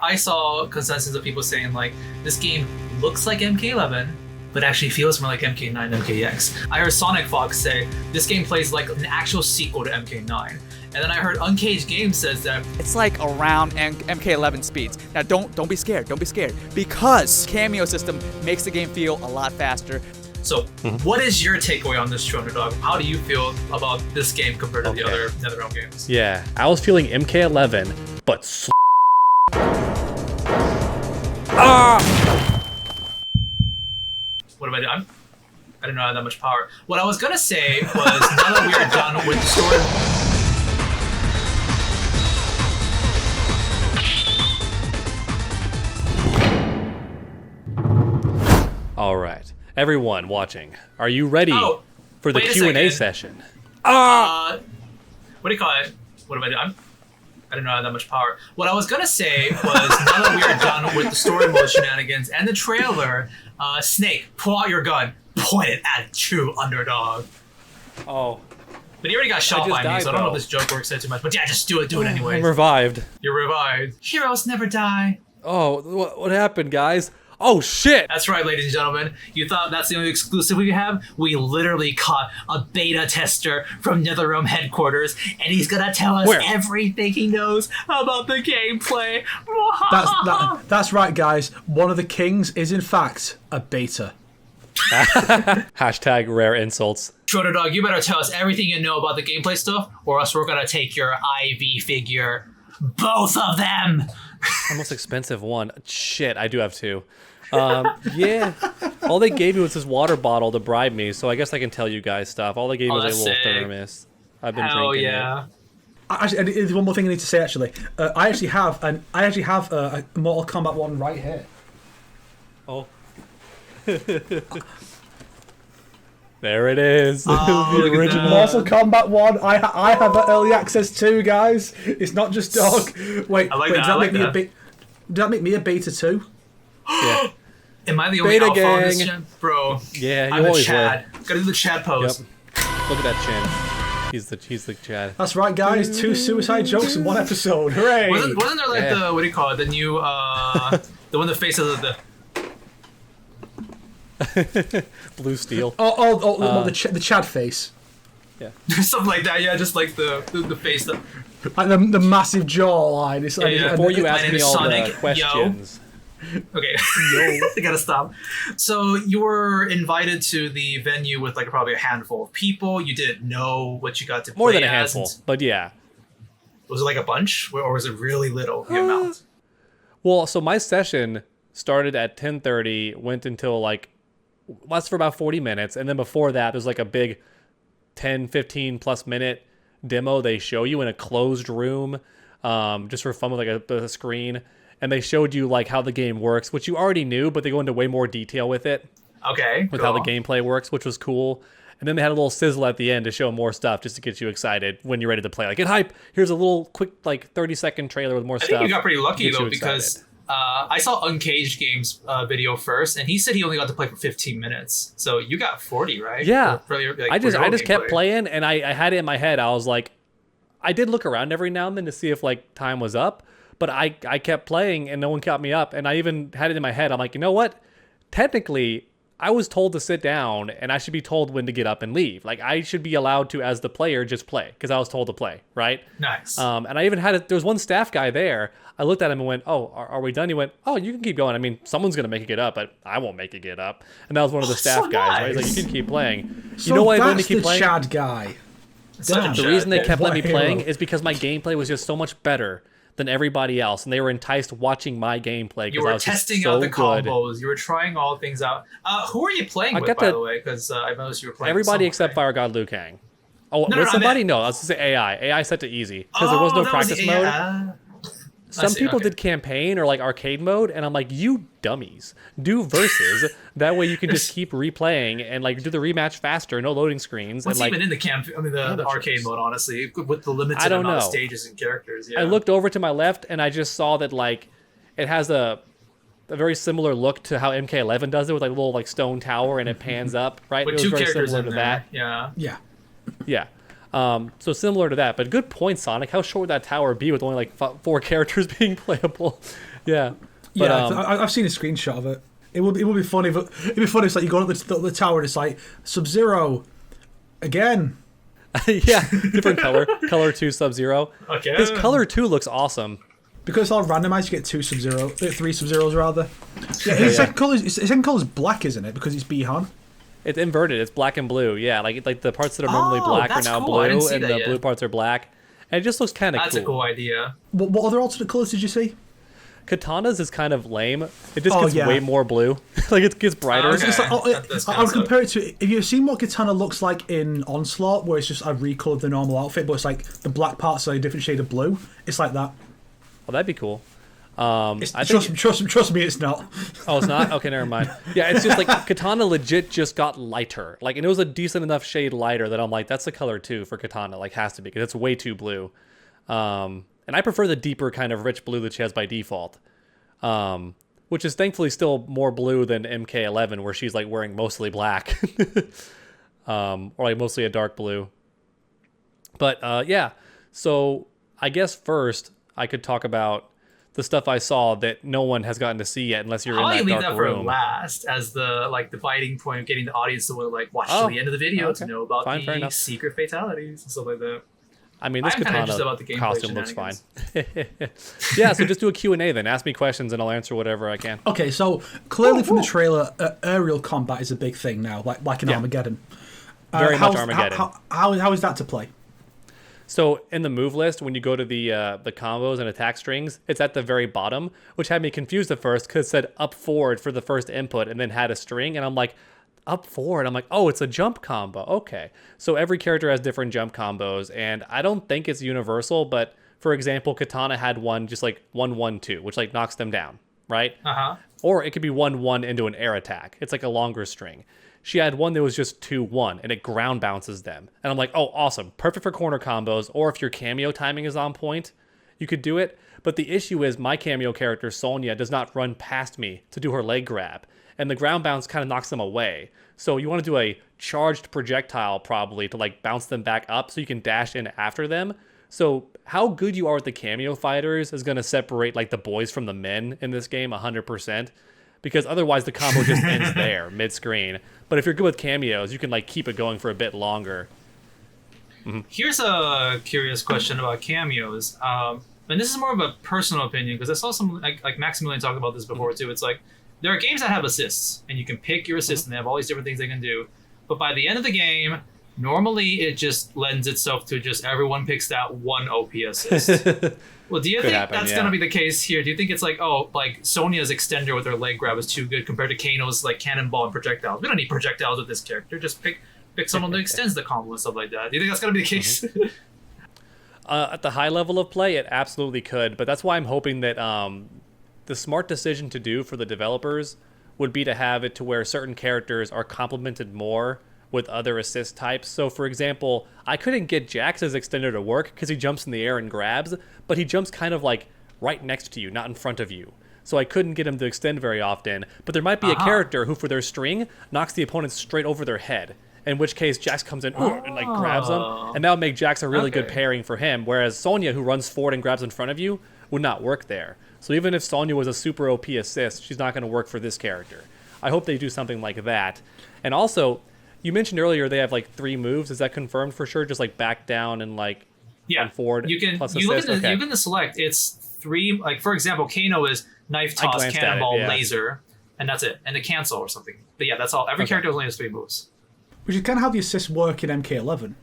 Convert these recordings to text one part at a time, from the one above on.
I saw consensus of people saying like this game looks like MK11, but actually feels more like MK9 MKX. I heard Sonic Fox say this game plays like an actual sequel to MK9. And then I heard Uncaged Games says that it's like around MK11 speeds. Now don't be scared, because Kameo system makes the game feel a lot faster. So, what is your takeaway on this TrueUnderDawg? How do you feel about this game compared to the other NetherRealm games? Yeah, I was feeling MK11, but What am I doing? I didn't know I had that much power. What I was gonna say was, now that we are done with the story... All right, everyone watching, are you ready for the Q&A session? What do you call it? What am I doing? I didn't know I had that much power. What I was gonna say was, now that we are done with the story mode shenanigans and the trailer, Snake, pull out your gun, point it at TrueUnderDawg. Oh. But he already got shot by me, so I don't know if this joke works out too much. But yeah, just do it anyway. I'm revived. You're revived. Heroes never die. Oh, what happened, guys? Oh shit! That's right, ladies and gentlemen. You thought that's the only exclusive we have? We literally caught a beta tester from NetherRealm headquarters, and he's gonna tell us everything he knows about the gameplay. That's right, guys. One of the kings is in fact a beta. Hashtag rare insults. TrueUnderDawg, you better tell us everything you know about the gameplay stuff, or else we're gonna take your IV figure. Both of them! The most expensive one. Shit, I do have two. Yeah. All they gave me was this water bottle to bribe me, so I guess I can tell you guys stuff. All they gave me was a little thermos. I've been drinking it. Actually, there's one more thing I need to say. Actually, I actually have a Mortal Kombat 1 right here. Oh. There it is. The original Mortal Kombat 1. I have early access too, guys. It's not just Dog. Wait, does that make me a beta too? Yeah. Am I the only Beta alpha on this gang. gen? Bro. Yeah, I'm a Chad. Gotta do the Chad pose. Yep. Look at that chin. He's the Chad. That's right, guys. 2 suicide jokes in one episode. Hooray! Wasn't there like the, what do you call it? The new, the one that faces the... Blue steel. The Chad face. Yeah. Something like that, yeah, just like the face that... Like the massive jawline. It's like, Before you ask me all Sonic, the questions... Okay, I gotta stop. So you were invited to the venue with like probably a handful of people. You didn't know what you got to play. More than a handful, but yeah. Was it like a bunch, or was it really little, the amount? Well, so my session started at 10:30, went until like, lasted for about 40 minutes, and then before that, there's like a big 10, 15 plus minute demo they show you in a closed room, just for fun with like a screen. And they showed you like how the game works, which you already knew, but they go into way more detail with it. Okay. With how the gameplay works, which was cool. And then they had a little sizzle at the end to show more stuff, just to get you excited when you're ready to play. Like, get hype. Here's a little quick, like 30-second trailer with more stuff. I think you got pretty lucky though, because I saw Uncaged Games video first, and he said he only got to play for 15 minutes. So you got 40, right? Yeah. I just kept playing, and I had it in my head. I was like, I did look around every now and then to see if like time was up. But I kept playing and no one caught me up. And I even had it in my head. I'm like, you know what? Technically, I was told to sit down and I should be told when to get up and leave. Like, I should be allowed to, as the player, just play because I was told to play, right? Nice. And I even had there was one staff guy there. I looked at him and went, oh, are we done? He went, oh, you can keep going. I mean, someone's going to make it get up, but I won't make it get up. And that was one of the staff guys, right? He's like, you can keep playing. So you know why I that's didn't keep the playing? Chad guy. The reason they kept letting me playing is because my gameplay was just so much better than everybody else, and they were enticed watching my gameplay. You were I was testing so out the good. combos. You were trying all things out. Who are you playing with, by the way? Because I noticed you were playing everybody with except Fire God Liu Kang. Oh, No, with somebody? I meant... No, I was going to say AI. AI set to easy because there was no practice mode. Some people did campaign or like arcade mode, and I'm like, you dummies, do versus. That way you can just keep replaying and like do the rematch faster, no loading screens. What's and, even in the the arcade mode, honestly, with the limited amount of stages and characters? Yeah. I looked over to my left and I just saw that like it has a very similar look to how MK11 does it, with like a little like stone tower and it pans up, right? With it was two very characters similar in to there. that. Yeah. Yeah. So similar to that, but good point, Sonic. How short would that tower be with only like 4 characters being playable? Yeah. But, I've seen a screenshot of it. It would be funny if it's like you go up the tower and it's like Sub-Zero again. yeah, different color 2 Sub-Zero. Okay. His color 2 looks awesome. Because it's all randomized, you get 3 Sub-Zeros rather. Yeah, his second color is black, isn't it? Because it's Bihan. It's inverted. It's black and blue. Yeah, like the parts that are normally black are now cool. blue, and the blue parts are black. And it just looks kind of cool. That's a cool idea. What other alternate colors did you see? Katana's is kind of lame. It just gets way more blue. Like it gets brighter. Okay. It's like, I would compare it to, have you seen what Katana looks like in Onslaught, where it's just I recolored the normal outfit, but it's like the black parts are a different shade of blue? It's like that. Oh, that'd be cool. Trust me, it's not. Oh, it's not? Okay, never mind. Yeah, it's just like Katana legit just got lighter. Like, and it was a decent enough shade lighter that I'm like, that's the color 2 for Katana. Like, has to be, because it's way too blue. And I prefer the deeper kind of rich blue that she has by default. Which is thankfully still more blue than MK11, where she's like wearing mostly black. Or like mostly a dark blue. But yeah, so I guess first I could talk about the stuff I saw that no one has gotten to see yet, unless you're in that dark room. I'll leave that for last, as the biting point of getting the audience to watch to the end of the video to know about the secret fatalities and stuff like that. I mean, this Katana costume looks fine. Yeah, so just do a Q&A then. Ask me questions and I'll answer whatever I can. Okay, so clearly from the trailer, aerial combat is a big thing now, like in Armageddon. Very much Armageddon. How is that to play? So in the move list, when you go to the combos and attack strings, it's at the very bottom, which had me confused at first because it said up forward for the first input and then had a string. And I'm like, up forward? I'm like, oh, it's a jump combo. Okay. So every character has different jump combos. And I don't think it's universal, but for example, Katana had one just like 1-1-2, which like knocks them down, right? Uh-huh. Or it could be 1-1 into an air attack. It's like a longer string. She had one that was just 2-1, and it ground bounces them. And I'm like, oh, awesome. Perfect for corner combos, or if your cameo timing is on point, you could do it. But the issue is my cameo character, Sonya, does not run past me to do her leg grab. And the ground bounce kind of knocks them away. So you want to do a charged projectile, probably, to like bounce them back up so you can dash in after them. So how good you are with the Kameo Fighters is going to separate like the boys from the men in this game 100%. Because otherwise the combo just ends there, mid-screen. But if you're good with cameos, you can like keep it going for a bit longer. Mm-hmm. Here's a curious question about cameos. And this is more of a personal opinion, because I saw some, like Maximilian talked about this before too. It's like, there are games that have assists, and you can pick your assist, and they have all these different things they can do. But by the end of the game, normally it just lends itself to just everyone picks that one OP assist. Well, do you think that's going to be the case here? Do you think it's like, oh, like Sonya's extender with her leg grab is too good compared to Kano's like cannonball and projectiles? We don't need projectiles with this character. Just pick someone that extends the combo and stuff like that. Do you think that's going to be the case? At the high level of play, it absolutely could. But that's why I'm hoping that the smart decision to do for the developers would be to have it to where certain characters are complemented more with other assist types. So for example, I couldn't get Jax's extender to work because he jumps in the air and grabs, but he jumps kind of like right next to you, not in front of you. So I couldn't get him to extend very often. But there might be a character who for their string knocks the opponent straight over their head, in which case Jax comes in and like grabs them, and that would make Jax a really good pairing for him. Whereas Sonya, who runs forward and grabs in front of you, would not work there. So even if Sonya was a super OP assist, she's not going to work for this character. I hope they do something like that. And also, you mentioned earlier they have like 3 moves. Is that confirmed for sure? Just like back down and like on forward. You can plus you assist? look at you can select. It's 3. Like for example, Kano is knife toss, cannonball, laser, and that's it. And a cancel or something. But yeah, that's all. Every character only has 3 moves. Which is kind of how the assists work in MK11,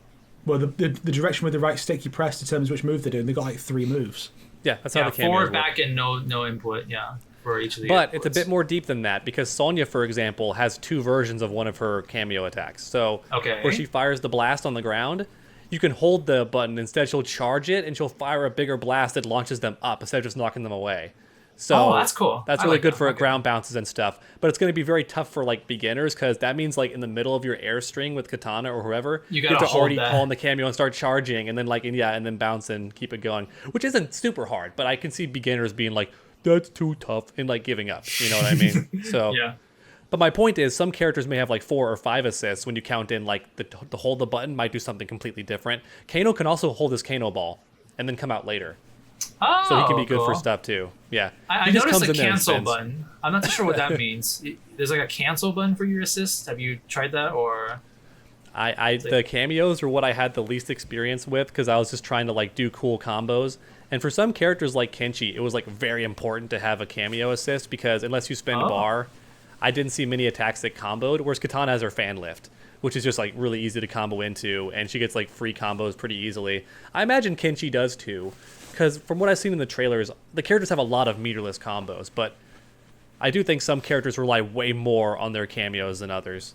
where the direction with the right stick you press determines which move they're doing. They got like 3 moves. Yeah, that's how the cameos forward, work. back, and no input. Yeah. For each of the but inputs. It's a bit more deep than that, because Sonya, for example, has 2 versions of one of her cameo attacks. So where she fires the blast on the ground, you can hold the button. Instead, she'll charge it, and she'll fire a bigger blast that launches them up instead of just knocking them away. So that's cool. That's really good for ground bounces and stuff. But it's going to be very tough for like beginners, because that means like in the middle of your air string with Katana or whoever, you have to already pull on the cameo and start charging, and then and then bounce and keep it going, which isn't super hard. But I can see beginners being like, that's too tough, and like giving up. You know what I mean? So yeah. But my point is, some characters may have like 4 or 5 assists when you count in like the hold the button might do something completely different. Kano can also hold his Kano ball and then come out later. Oh, so he can be good for cool. stuff too. Yeah. I He just noticed comes a in there and cancel spins. button. I'm not too sure what that means. There's like a cancel button for your assists. Have you tried that or? The cameos are what I had the least experience with because I was just trying to like do cool combos. And for some characters like Kenshi, it was like very important to have a cameo assist because unless you spend bar, I didn't see many attacks that comboed. Whereas Katana has her fan lift, which is just like really easy to combo into, and she gets like free combos pretty easily. I imagine Kenshi does too, because from what I've seen in the trailers, the characters have a lot of meterless combos, but I do think some characters rely way more on their cameos than others.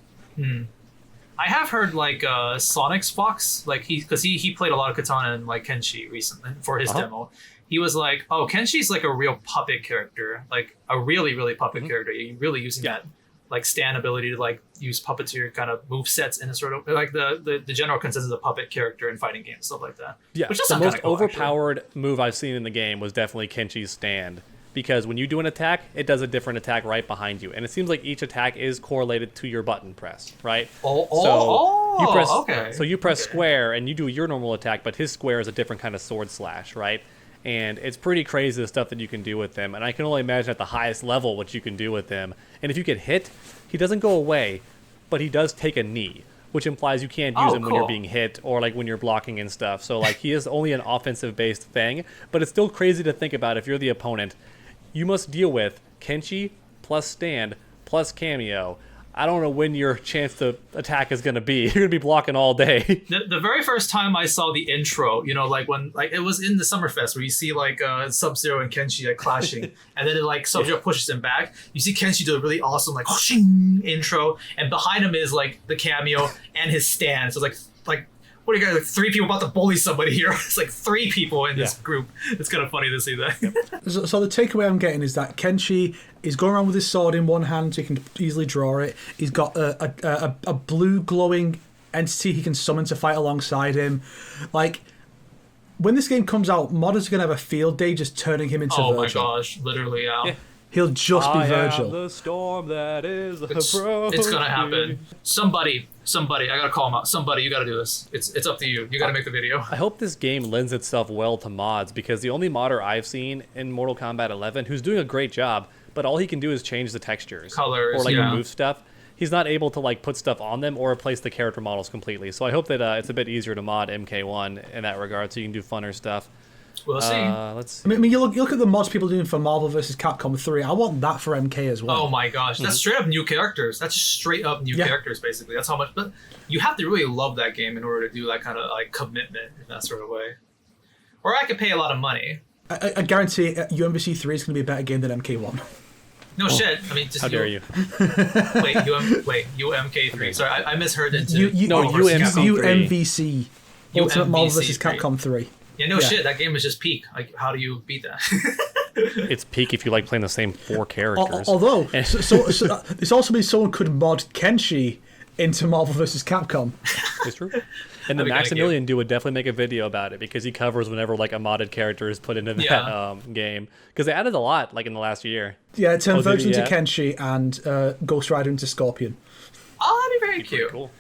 I have heard like Sonic's Fox, like because he played a lot of Katana and like Kenshi recently for his demo. He was like, "Oh, Kenshi's like a real puppet character, like a really really puppet character. You're really using that like stand ability to like use puppeteer kind of move sets in a sort of like the general consensus of puppet character in fighting games, stuff like that." Yeah, which does the sound most kinda cool, overpowered move I've seen in the game was definitely Kenshi's stand. Because when you do an attack, it does a different attack right behind you. And it seems like each attack is correlated to your button press, right? So you press square and you do your normal attack, but his square is a different kind of sword slash, right? And it's pretty crazy the stuff that you can do with them. And I can only imagine at the highest level what you can do with them. And if you get hit, he doesn't go away, but he does take a knee, which implies you can't use him when you're being hit or like when you're blocking and stuff. So like he is only an offensive based thing, but it's still crazy to think about if you're the opponent. You must deal with Kenshi plus stand plus cameo. I don't know when your chance to attack is going to be. You're going to be blocking all day. The very first time I saw the intro, you know, like when like it was in the Summerfest where you see like Sub-Zero and Kenshi like clashing, and then it, like Sub-Zero pushes him back. You see Kenshi do a really awesome like whooshing intro, and behind him is like the cameo and his stand. So it's like what do you guys, like 3 people about to bully somebody here? It's like 3 people in this group. It's kind of funny to see that. So the takeaway I'm getting is that Kenshi is going around with his sword in one hand, so he can easily draw it. He's got a blue glowing entity he can summon to fight alongside him. Like, when this game comes out, modders are going to have a field day just turning him into Virgil. Oh my gosh, literally, yeah. He'll just be Virgil. Am the storm that is It's gonna happen. Somebody, I gotta call him out. Somebody, you gotta do this. It's up to you. You gotta make the video. I hope this game lends itself well to mods because the only modder I've seen in Mortal Kombat 11 who's doing a great job, but all he can do is change the textures. Colors, or like yeah. remove stuff. He's not able to like put stuff on them or replace the character models completely. So I hope that it's a bit easier to mod MK1 in that regard so you can do funner stuff. We'll see. Let's see. I mean, you look at the mods people doing for Marvel vs. Capcom 3. I want that for MK as well. Oh my gosh, that's straight up new characters. That's straight up new characters, basically. That's how much. But you have to really love that game in order to do that kind of like commitment in that sort of way. Or I could pay a lot of money. I guarantee UMVC 3 is going to be a better game than MK1. No shit. I mean, just How dare you? Wait, UMK3. Sorry, I misheard it. UMVC. Ultimate Marvel vs. UMVC3. Capcom 3. Yeah, no shit. That game is just peak. Like, how do you beat that? It's peak if you like playing the same 4 characters. Although, it's also means someone could mod Kenshi into Marvel vs. Capcom. It's true. And the Maximilian dude would definitely make a video about it because he covers whenever like a modded character is put into that game. Because they added a lot like in the last year. Yeah, it turned Virgil into Kenshi and Ghost Rider into Scorpion. Oh, that'd be very cute. Cool.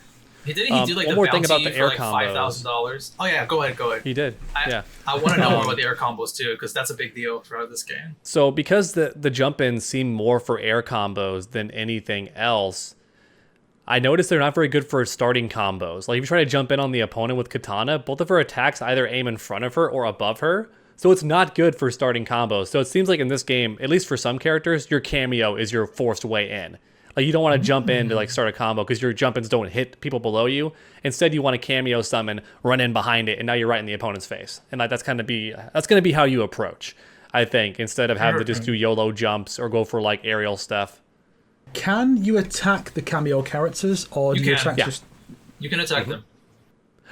He do like one the more bounty thing about the for air like combos. $5,000. Oh yeah, go ahead. He did. I want to know more about the air combos too, because that's a big deal throughout this game. So because the jump-ins seem more for air combos than anything else, I noticed they're not very good for starting combos. Like if you try to jump in on the opponent with Katana, both of her attacks either aim in front of her or above her. So it's not good for starting combos. So it seems like in this game, at least for some characters, your cameo is your forced way in. Like you don't want to jump in to like start a combo because your jump-ins don't hit people below you. Instead, you want to cameo summon, run in behind it, and now you're right in the opponent's face. And like that's gonna be how you approach, I think, instead of having to just do YOLO jumps or go for like aerial stuff. Can you attack the cameo characters, or do you attack just? You can attack them.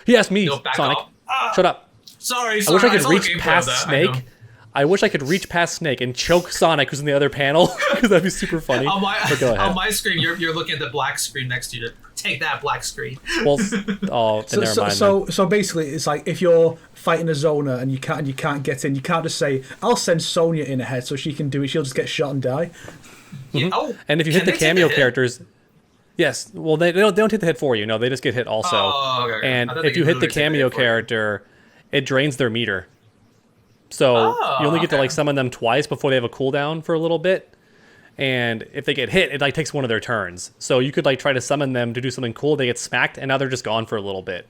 He asked me, They'll back Sonic. off. Shut up. Sorry. I wish I could saw reach gameplay of past that, Snake. I wish I could reach past Snake and choke Sonic, who's in the other panel, because that'd be super funny. But go ahead. On my screen, you're looking at the black screen next to you. Take that black screen. Well, never mind. So basically, it's like if you're fighting a zoner and you can't get in, you can't just say, "I'll send Sonya in ahead so she can do it." She'll just get shot and die. Yeah. Oh, and if you hit the cameo characters, yes. Well, they don't hit the hit for you. No, they just get hit also. Oh, okay. And if you hit the cameo character, it drains their meter. So Oh, you only get to okay. like summon them twice before they have a cooldown for a little bit. And if they get hit, it like takes one of their turns. So you could like try to summon them to do something cool. They get smacked, and now they're just gone for a little bit.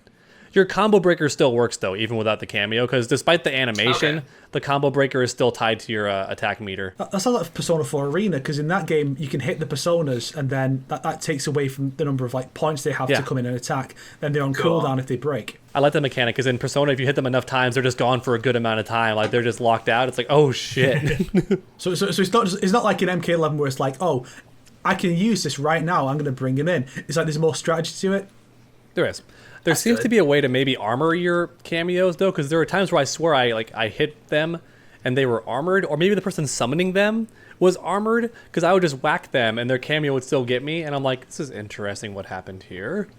Your combo breaker still works though, even without the cameo, because despite the animation, the combo breaker is still tied to your attack meter. That's a lot of Persona 4 Arena, because in that game you can hit the personas, and then that takes away from the number of like points they have to come in and attack. Then they're on cooldown if they break. I like the mechanic because in Persona, if you hit them enough times, they're just gone for a good amount of time. Like they're just locked out. It's like, oh shit. So it's not like in MK11 where it's like, oh, I can use this right now. I'm going to bring him in. It's like there's more strategy to it. There is. There seems to be a way to maybe armor your cameos though, because there are times where I swear I hit them and they were armored, or maybe the person summoning them was armored, because I would just whack them and their cameo would still get me, and I'm like, this is interesting what happened here.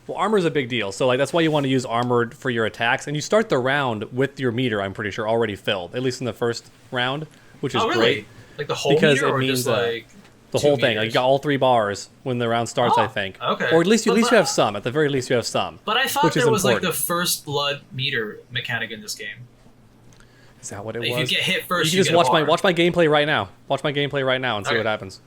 Well, armor is a big deal, so like that's why you want to use armored for your attacks, and you start the round with your meter, I'm pretty sure, already filled, at least in the first round, which is great. Like the whole because meter, it or means just like the whole thing. Like you got all 3 bars when the round starts, I think. Okay. Or at least you have some. At the very least, you have some. But I thought which there is was like important. the first blood meter mechanic in this game. Is that what it If was? you get hit first, you can just get a watch bar. my gameplay right now. Watch my gameplay right now and see Okay. what happens.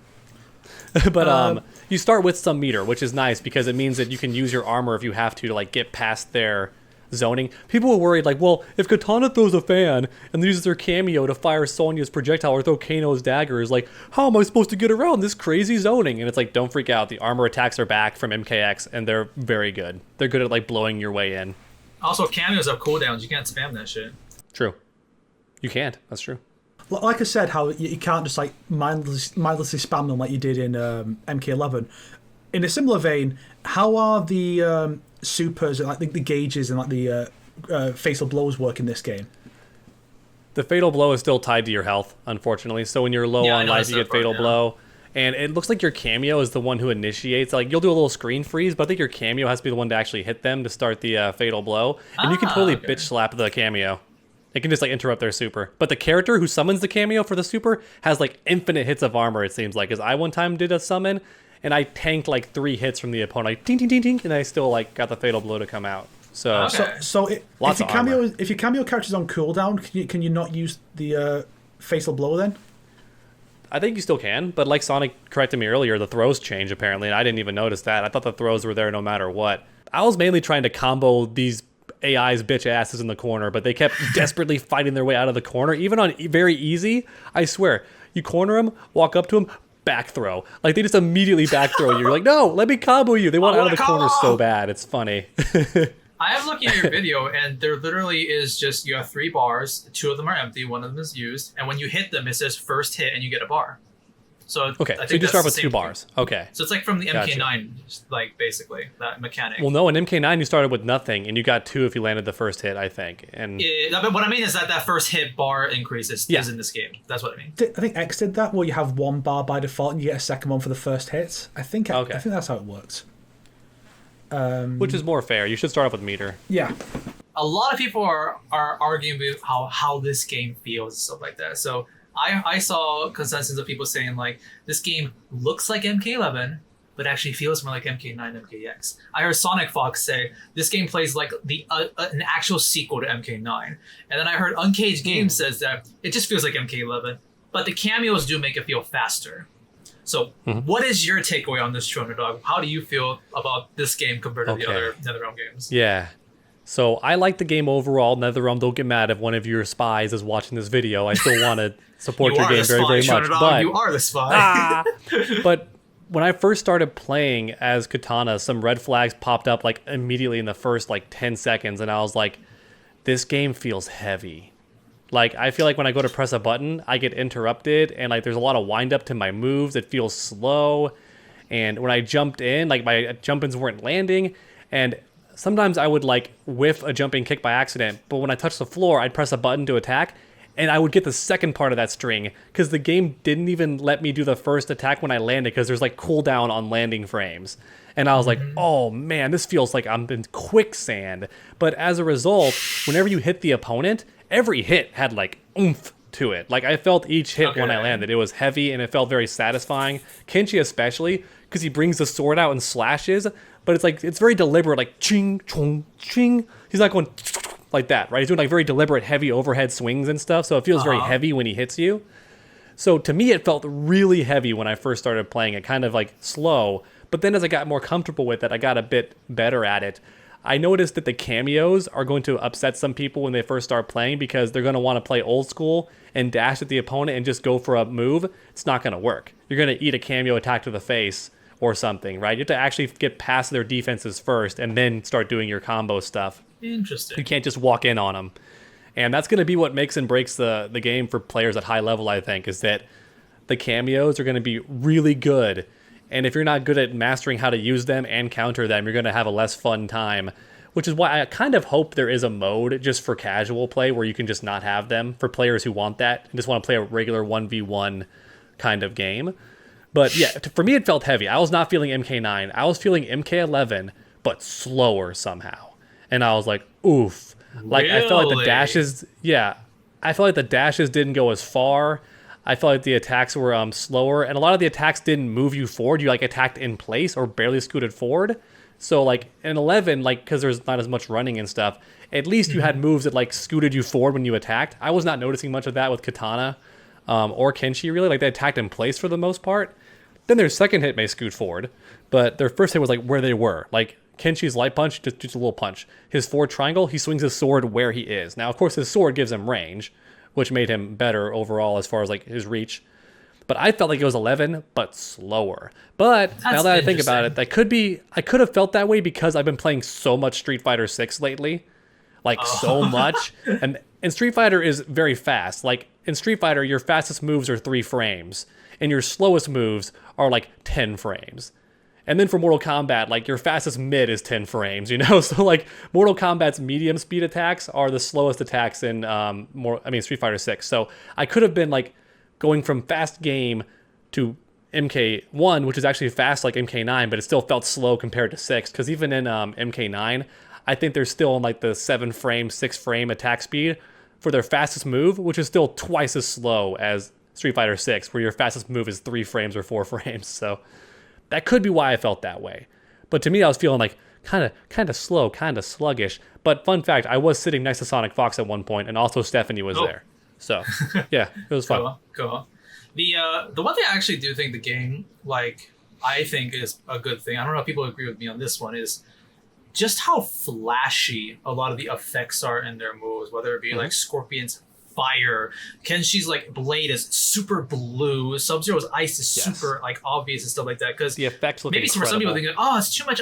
But you start with some meter, which is nice because it means that you can use your armor if you have to like get past their zoning. People were worried like, well, if Katana throws a fan and uses their cameo to fire Sonya's projectile or throw Kano's daggers, like, how am I supposed to get around this crazy zoning? And it's like, don't freak out. The armor attacks are back from MKX and they're very good. They're good at like blowing your way in. Also, cameos have cooldowns. You can't spam that shit. True. You can't. That's true. Like I said, how you can't just like mindlessly spam them like you did in MK11. In a similar vein, how are the supers, like the gauges and like the fatal blows work in this game? The fatal blow is still tied to your health, unfortunately. So when you're low Yeah, I on know life, you that get part, fatal yeah. blow. And it looks like your cameo is the one who initiates. Like, you'll do a little screen freeze, but I think your cameo has to be the one to actually hit them to start the fatal blow. And you can totally bitch slap the cameo. It can just, like, interrupt their super. But the character who summons the cameo for the super has, like, infinite hits of armor, it seems like. Because I one time did a summon, and I tanked, like, 3 hits from the opponent. Like, ting, ting, ting, ting, and I still, like, got the fatal blow to come out. So, Okay. Lots if of armor. if your cameo character's on cooldown, can you not use the fatal blow then? I think you still can, but like Sonic corrected me earlier, the throws change apparently, and I didn't even notice that. I thought the throws were there no matter what. I was mainly trying to combo these AI's bitch asses in the corner, but they kept desperately fighting their way out of the corner, even on very easy. I swear, you corner them, walk up to them, back throw. Like, they just immediately back throw you. You're like, no, let me combo you. They want out of the corner so bad. It's funny. I am looking at your video, and there literally is just, you have 3 bars, 2 of them are empty, 1 of them is used, and when you hit them, it says first hit, and you get a bar. So Okay, I think so you just start that's with the 2 same bars. thing. Okay. So it's like from the Gotcha. MK9, like, basically, that mechanic. Well, no, in MK9 you started with nothing, and you got 2 if you landed the first hit, I think. And But what I mean is that first hit bar increase is in this game. That's what I mean. I think X did that, where you have 1 bar by default and you get a second one for the first hit. I think that's how it works. which is more fair. You should start off with meter. Yeah. A lot of people are arguing with how this game feels and stuff like that. So I saw consensus of people saying like this game looks like MK11, but actually feels more like MK9, MKX. I heard Sonic Fox say this game plays like an actual sequel to MK9, and then I heard Uncaged Games says that it just feels like MK11, but the cameos do make it feel faster. So what is your takeaway on this TrueUnderDawg? How do you feel about this game compared to the other NetherRealm games? Yeah. So I like the game overall. NetherRealm, don't get mad if one of your spies is watching this video. I still want to support your game very, very much. But you are the spy. But when I first started playing as Katana, some red flags popped up like immediately in the first like 10 seconds, and I was like, this game feels heavy. Like, I feel like when I go to press a button, I get interrupted, and like there's a lot of wind up to my moves. It feels slow, and when I jumped in, like my jump-ins weren't landing, and sometimes I would like whiff a jumping kick by accident, but when I touched the floor, I'd press a button to attack, and I would get the second part of that string, because the game didn't even let me do the first attack when I landed, because there's like cooldown on landing frames. And I was like, oh man, this feels like I'm in quicksand. But as a result, whenever you hit the opponent, every hit had like oomph to it. Like, I felt each hit when I landed. It was heavy and it felt very satisfying. Kenshi especially, because he brings the sword out and slashes, but it's like, it's very deliberate, like ching, chong, ching. He's not going like that, right? He's doing like very deliberate, heavy overhead swings and stuff. So it feels very heavy when he hits you. So to me, it felt really heavy when I first started playing it, kind of like slow. But then as I got more comfortable with it, I got a bit better at it. I noticed that the cameos are going to upset some people when they first start playing because they're going to want to play old school and dash at the opponent and just go for a move. It's not going to work. You're going to eat a cameo attack to the face or something, right? You have to actually get past their defenses first and then start doing your combo stuff. Interesting. You can't just walk in on them. And that's going to be what makes and breaks the game for players at high level, I think, is that the cameos are going to be really good. And if you're not good at mastering how to use them and counter them, you're going to have a less fun time, which is why I kind of hope there is a mode just for casual play where you can just not have them for players who want that and just want to play a regular 1v1 kind of game. But yeah, for me, it felt heavy. I was not feeling MK9. I was feeling MK11, but slower somehow. And I was like, oof. Like, I felt like the dashes, I felt like the dashes didn't go as far. I felt like the attacks were slower, and a lot of the attacks didn't move you forward. You like attacked in place or barely scooted forward. So like in 11, like because there's not as much running and stuff, at least you had moves that like scooted you forward when you attacked. I was not noticing much of that with Katana or Kenshi really. Like they attacked in place for the most part. Then their second hit may scoot forward, but their first hit was like where they were. Like Kenshi's light punch, just a little punch. His forward triangle, he swings his sword where he is. Now, of course, his sword gives him range, which made him better overall as far as like his reach. But I felt like it was 11, but slower. But now that I think about it, I could have felt that way because I've been playing so much Street Fighter 6 lately. Like so much. And Street Fighter is very fast. Like in Street Fighter, your fastest moves are 3 frames. And your slowest moves are like 10 frames. And then for Mortal Kombat, like your fastest mid is 10 frames, you know? So like Mortal Kombat's medium speed attacks are the slowest attacks in Street Fighter 6. So I could have been like going from fast game to MK1, which is actually fast like MK9, but it still felt slow compared to 6. Because even in MK9, I think they're still in like the 7 frame, 6 frame attack speed for their fastest move, which is still twice as slow as Street Fighter 6, where your fastest move is 3 frames or 4 frames. So that could be why I felt that way. But to me, I was feeling like kind of slow, kind of sluggish. But fun fact, I was sitting next to Sonic Fox at one point, and also Stephanie was there. So yeah, it was fun. Cool. The one thing I actually do think the game, like, I think is a good thing, I don't know if people agree with me on this one, is just how flashy a lot of the effects are in their moves, whether it be like Scorpion's fire, Kenshi's like blade is super blue, Sub-Zero's ice is super like obvious and stuff like that, because the effects look maybe incredible. For some people think, oh, it's too much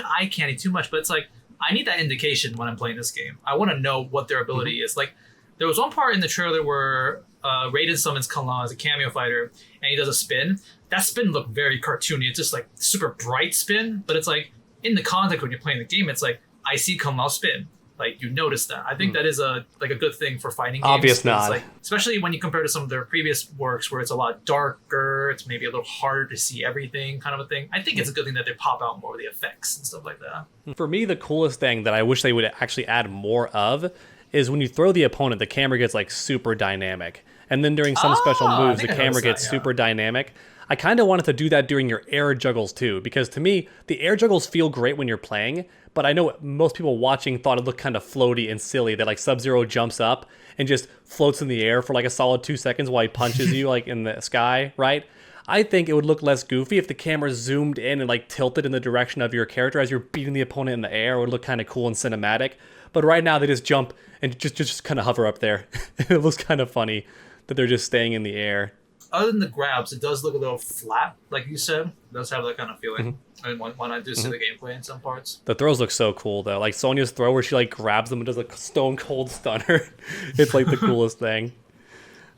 eye candy, too much, but it's like, I need that indication when I'm playing this game. I want to know what their ability is. Like, there was one part in the trailer where Raiden summons Kalon as a Kameo fighter, and he does a spin. That spin looked very cartoony. It's just like super bright spin, but it's like in the context when you're playing the game, it's like, I see Kalon spin. Like, you notice that. I think that is a good thing for fighting games. Obvious nod. Like, especially when you compare to some of their previous works where it's a lot darker, it's maybe a little harder to see everything kind of a thing. I think it's a good thing that they pop out more of the effects and stuff like that. For me, the coolest thing that I wish they would actually add more of is when you throw the opponent, the camera gets like super dynamic. And then during some special moves, the camera gets super dynamic. I kind of wanted to do that during your air juggles too, because to me, the air juggles feel great when you're playing, but I know most people watching thought it looked kind of floaty and silly that like Sub-Zero jumps up and just floats in the air for like a solid 2 seconds while he punches you like in the sky, right? I think it would look less goofy if the camera zoomed in and like tilted in the direction of your character as you're beating the opponent in the air. It would look kind of cool and cinematic. But right now they just jump and just kind of hover up there. It looks kind of funny that they're just staying in the air. Other than the grabs, it does look a little flat, like you said. It does have that kind of feeling. And when I do see the gameplay in some parts. The throws look so cool, though. Like Sonya's throw where she like grabs them and does a stone cold stunner. It's like the coolest thing.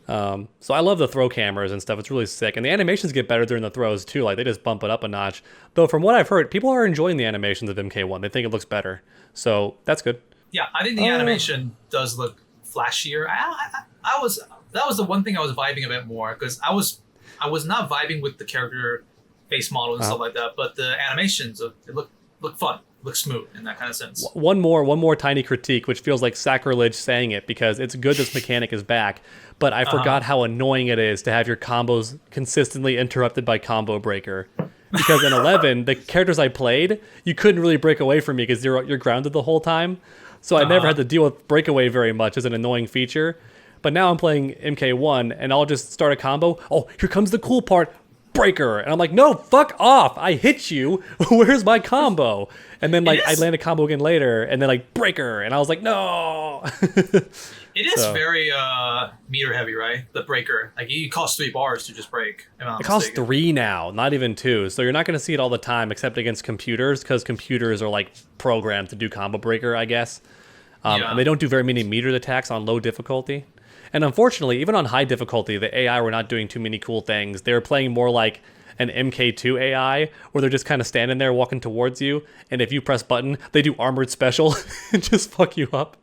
So I love the throw cameras and stuff. It's really sick. And the animations get better during the throws, too. Like, they just bump it up a notch. Though, from what I've heard, people are enjoying the animations of MK1. They think it looks better. So that's good. Yeah, I think the animation does look flashier. That was the one thing I was vibing a bit more, because I was not vibing with the character face model and stuff like that, but the animations it look fun, look smooth in that kind of sense. One more tiny critique, which feels like sacrilege saying it, because it's good this mechanic is back, but I forgot how annoying it is to have your combos consistently interrupted by combo breaker. Because in 11, the characters I played, you couldn't really break away from me because you're grounded the whole time. So I never had to deal with breakaway very much as an annoying feature. But now I'm playing MK1 and I'll just start a combo. Oh, here comes the cool part. Breaker. And I'm like, no, fuck off. I hit you. Where's my combo? And then like I land a combo again later and then like breaker. And I was like, no. It is very meter heavy, right? The breaker. Like it costs 3 bars to just break. It costs 3 now, not even 2. So you're not going to see it all the time except against computers because computers are like programmed to do combo breaker, I guess. And they don't do very many metered attacks on low difficulty. And unfortunately, even on high difficulty, the AI were not doing too many cool things. They were playing more like an MK2 AI, where they're just kind of standing there walking towards you, and if you press button, they do armored special and just fuck you up.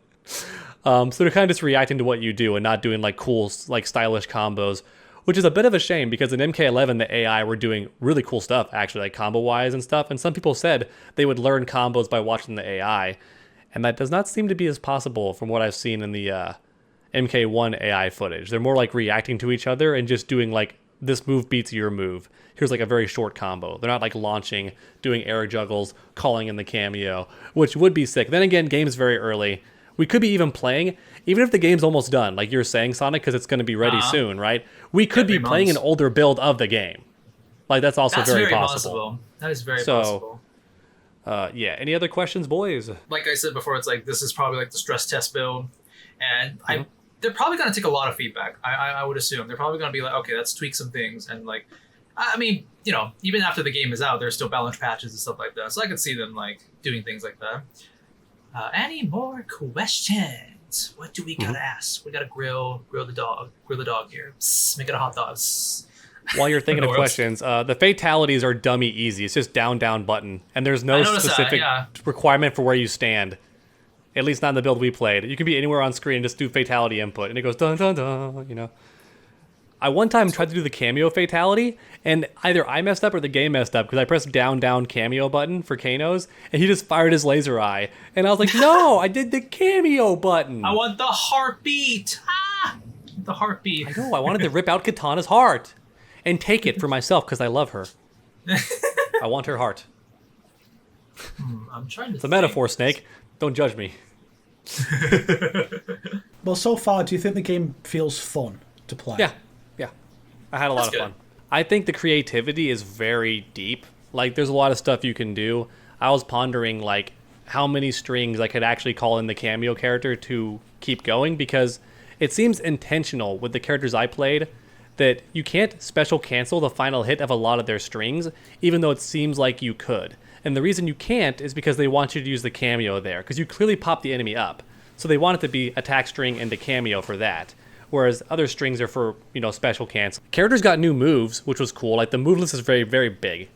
So they're kind of just reacting to what you do and not doing like cool, like stylish combos, which is a bit of a shame because in MK11, the AI were doing really cool stuff, actually, like combo-wise and stuff, and some people said they would learn combos by watching the AI, and that does not seem to be as possible from what I've seen in the MK1 AI footage. They're more like reacting to each other and just doing like, this move beats your move. Here's like a very short combo. They're not like launching, doing air juggles, calling in the cameo, which would be sick. Then again, game's very early. We could be even playing, even if the game's almost done, like you're saying, Sonic, because it's going to be ready soon, right? We could be playing an older build of the game. Like that's also very possible. That is very possible. Yeah. Any other questions, boys? Like I said before, it's like this is probably like the stress test build, and they're probably going to take a lot of feedback. I would assume they're probably going to be like, okay, let's tweak some things, and like, I mean, you know, even after the game is out, there's still balance patches and stuff like that. So I could see them like doing things like that. Any more questions? What do we gotta ask? We gotta grill the dog here. Psst, make it a hot dog. Psst. While you're thinking of questions, the fatalities are dummy easy. It's just down button, and there's no specific requirement for where you stand. At least not in the build we played. You can be anywhere on screen and just do fatality input, and it goes dun dun dun. You know. I one time tried to do the Kameo fatality, and either I messed up or the game messed up because I pressed down Kameo button for Kano's, and he just fired his laser eye. And I was like, no, I did the Kameo button. I want the heartbeat. The heartbeat. I know, I wanted to rip out Katana's heart and take it for myself because I love her. I want her heart. I'm trying to It's a metaphor, Snake. Don't judge me. Well, so far, do you think the game feels fun to play? Yeah. I had a lot of fun. I think the creativity is very deep. Like, there's a lot of stuff you can do. I was pondering, like, how many strings I could actually call in the Kameo character to keep going, because it seems intentional with the characters I played that you can't special cancel the final hit of a lot of their strings, even though it seems like you could. And the reason you can't is because they want you to use the Kameo there, because you clearly pop the enemy up. So they want it to be attack string into Kameo for that. Whereas other strings are for, you know, special cancel. Characters got new moves, which was cool. Like, the move list is very, very big.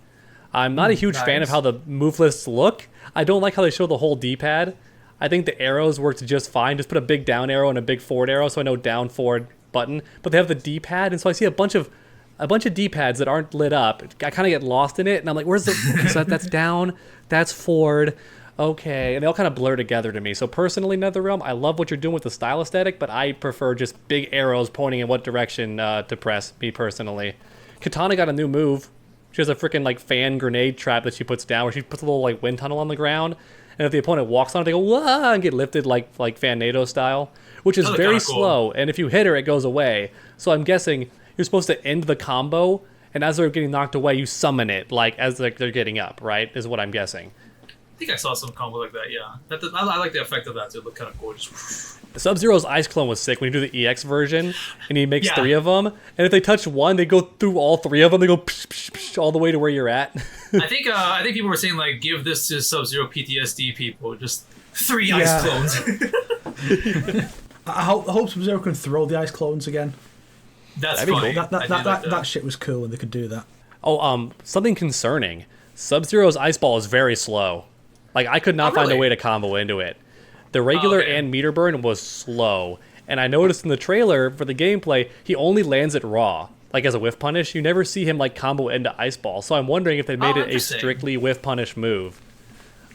I'm not a huge fan of how the move lists look. I don't like how they show the whole D-pad. I think the arrows worked just fine. Just put a big down arrow and a big forward arrow, so I know down, forward button. But they have the D-pad, and so I see a bunch of D-pads that aren't lit up. I kind of get lost in it, and I'm like, where's the... so that's down, that's forward... Okay, and they all kind of blur together to me. So personally, NetherRealm, I love what you're doing with the style aesthetic, but I prefer just big arrows pointing in what direction to press, me personally. Katana got a new move. She has a freaking like fan grenade trap that she puts down, where she puts a little like wind tunnel on the ground, and if the opponent walks on it, they go wah and get lifted like Fan NATO style, which is very slow. And if you hit her, it goes away. So I'm guessing you're supposed to end the combo, and as they're getting knocked away, you summon it like as they're getting up. Right, is what I'm guessing. I think I saw some combo like that, yeah. I like the effect of that, too. It looked kind of gorgeous. Sub-Zero's Ice Clone was sick when you do the EX version, and he makes 3 of them, and if they touch one, they go through all 3 of them, they go psh, psh, psh, all the way to where you're at. I think people were saying, like, give this to Sub-Zero PTSD people, just 3 Ice Clones. I hope Sub-Zero can throw the Ice Clones again. That's funny. Cool. That shit was cool when they could do that. Oh, something concerning. Sub-Zero's Ice Ball is very slow. Like, I could not find a way to combo into it. The regular and meter burn was slow. And I noticed in the trailer for the gameplay, he only lands it raw. Like, as a whiff punish, you never see him, like, combo into Ice Ball. So I'm wondering if they made it a strictly whiff punish move.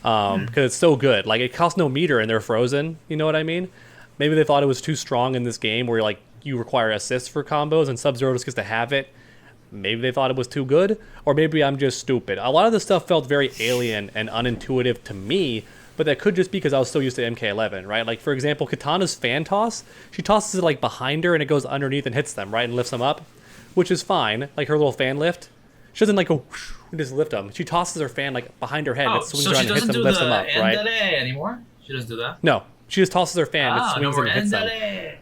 Because it's so good. Like, it costs no meter and they're frozen. You know what I mean? Maybe they thought it was too strong in this game where, like, you require assists for combos and Sub-Zero just gets to have it. Maybe they thought it was too good, or maybe I'm just stupid. A lot of the stuff felt very alien and unintuitive to me, but that could just be because I was so used to MK11, right? Like, for example, Katana's fan toss, she tosses it like behind her and it goes underneath and hits them, right? And lifts them up, which is fine. Like her little fan lift. She doesn't like go whoosh and just lift them. She tosses her fan like behind her head and it swings around and hits them, lifts them up, right? Anymore? She doesn't do that? No, she just tosses her fan, it swings and hits them. Endale.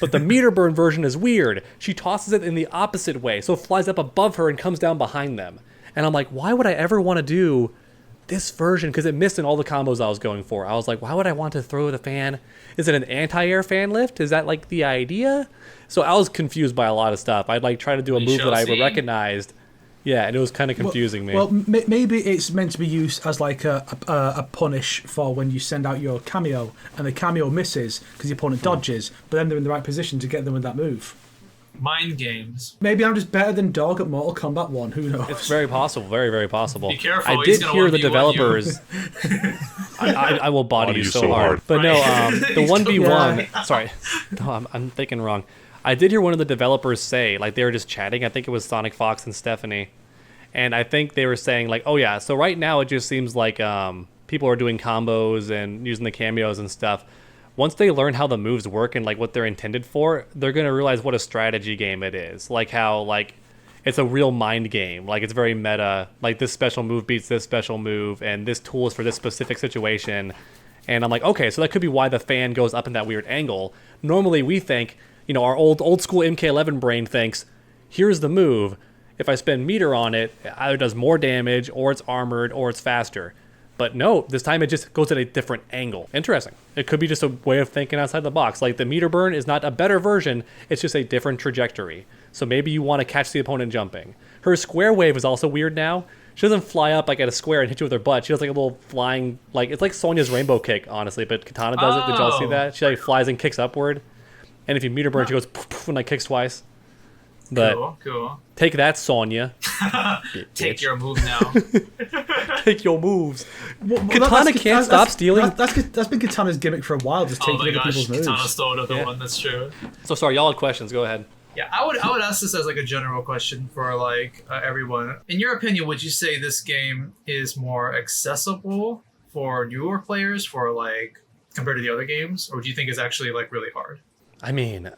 But the meter burn version is weird. She tosses it in the opposite way, so it flies up above her and comes down behind them. And I'm like, why would I ever want to do this version? Because it missed in all the combos I was going for. I was like, why would I want to throw the fan? Is it an anti-air fan lift? Is that like the idea? So I was confused by a lot of stuff. I'd like try to do a move that I recognized. Yeah, and it was kind of confusing me. Well, maybe it's meant to be used as like a punish for when you send out your cameo and the cameo misses because the opponent dodges, but then they're in the right position to get them with that move. Mind games. Maybe I'm just better than Dog at Mortal Kombat 1. Who knows? It's very possible. Very, very possible. Be careful. I did hear the developers. I will body you so hard. But no, the 1v1. Sorry, no, I'm thinking wrong. I did hear one of the developers say, like, they were just chatting. I think it was Sonic Fox and Stephanie, and I think they were saying like, oh yeah, so right now it just seems like people are doing combos and using the cameos and stuff. Once they learn how the moves work and like what they're intended for, they're going to realize what a strategy game it is. Like how like it's a real mind game. Like it's very meta. Like this special move beats this special move and this tool is for this specific situation. And I'm like, okay, so that could be why the fan goes up in that weird angle. Normally we think, you know, our old school MK11 brain thinks, here's the move. If I spend meter on it, it either does more damage or it's armored or it's faster. But no, this time it just goes at a different angle. Interesting. It could be just a way of thinking outside the box. Like the meter burn is not a better version, it's just a different trajectory. So maybe you want to catch the opponent jumping. Her square wave is also weird now. She doesn't fly up like at a square and hit you with her butt. She does like a little flying, like it's like Sonya's rainbow kick, honestly, but Katana does it. Did y'all see that? She like flies and kicks upward. And if you meter burn, she goes poof, poof, and like kicks twice. But cool. Take that, Sonya. Take your move now. Take your moves. Well, Katana can't stop stealing. That's been Katana's gimmick for a while, just taking other people's moves. Katana stole another one. That's true. So sorry, y'all had questions. Go ahead. Yeah, I would ask this as like a general question for like everyone. In your opinion, would you say this game is more accessible for newer players, for like compared to the other games, or do you think it's actually like really hard? I mean,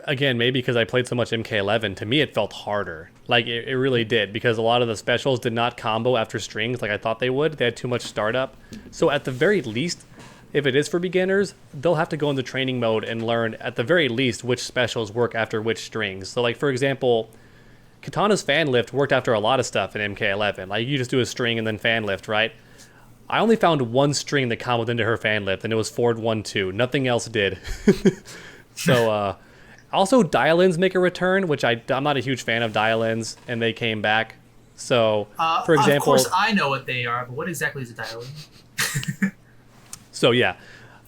again, maybe because I played so much MK11, to me it felt harder. Like, it really did, because a lot of the specials did not combo after strings like I thought they would. They had too much startup. So at the very least, if it is for beginners, they'll have to go into training mode and learn, at the very least, which specials work after which strings. So, like, for example, Katana's fan lift worked after a lot of stuff in MK11. Like, you just do a string and then fan lift, right? I only found one string that comboed into her fan lift, and it was forward 1-2. Nothing else did. So, also dial-ins make a return, which I'm not a huge fan of dial-ins, and they came back. So, for example... Of course, I know what they are, but what exactly is a dial-in? So, yeah.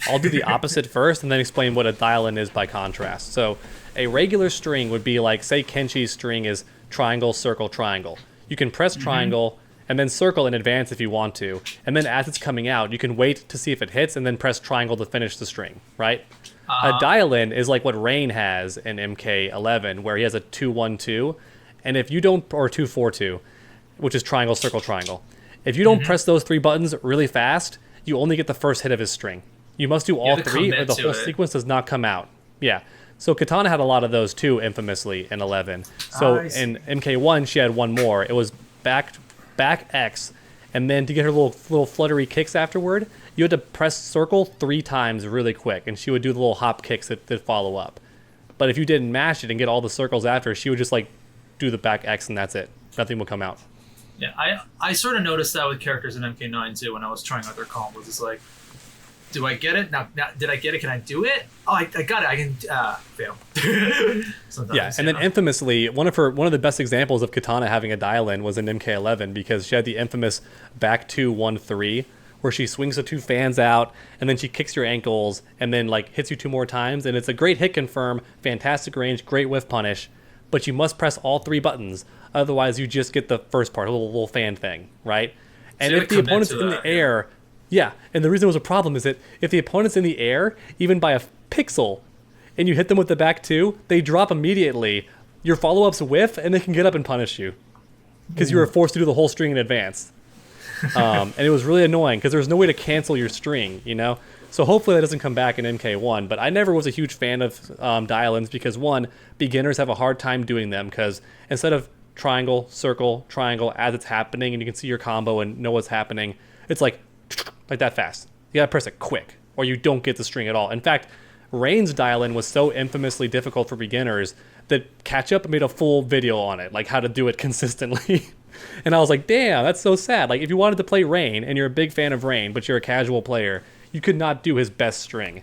I'll do the opposite first, and then explain what a dial-in is by contrast. So, a regular string would be like, say Kenshi's string is triangle, circle, triangle. You can press triangle, and then circle in advance if you want to. And then as it's coming out, you can wait to see if it hits, and then press triangle to finish the string, right? A dial-in is like what Rain has in MK11, where he has a 2-1-2, and if you don't, or 2-4-2, which is triangle, circle, triangle. If you don't press those three buttons really fast, you only get the first hit of his string. You must do all three, or the whole sequence does not come out. Yeah. So Katana had a lot of those too, infamously, in 11. So in MK1, she had one more. It was back X, and then to get her little fluttery kicks afterward, you had to press circle 3 times really quick, and she would do the little hop kicks that follow up. But if you didn't mash it and get all the circles after, she would just like do the back X and that's it. Nothing would come out. Yeah, I sort of noticed that with characters in MK9 too when I was trying out their combos. It's like, do I get it? Now did I get it? Can I do it? Oh, I got it. I can fail. Yeah, and then infamously, one of the best examples of Katana having a dial-in was in MK11, because she had the infamous back 2-1-3, where she swings the 2 fans out, and then she kicks your ankles, and then like hits you 2 more times, and it's a great hit confirm, fantastic range, great whiff punish, but you must press all 3 buttons, otherwise you just get the first part, a little fan thing, right? And if the opponent's in the air, yeah, and the reason it was a problem is that if the opponent's in the air, even by a pixel, and you hit them with the back 2, they drop immediately. Your follow-ups whiff, and they can get up and punish you, because you were forced to do the whole string in advance. And it was really annoying because there was no way to cancel your string, you know? So hopefully that doesn't come back in MK1. But I never was a huge fan of dial-ins because, one, beginners have a hard time doing them because instead of triangle, circle, triangle as it's happening and you can see your combo and know what's happening, it's like that fast. You gotta press it quick or you don't get the string at all. In fact, Rain's dial-in was so infamously difficult for beginners that Catch Up made a full video on it, like how to do it consistently. And I was like, damn, that's so sad. Like if you wanted to play Rain and you're a big fan of Rain, but you're a casual player, you could not do his best string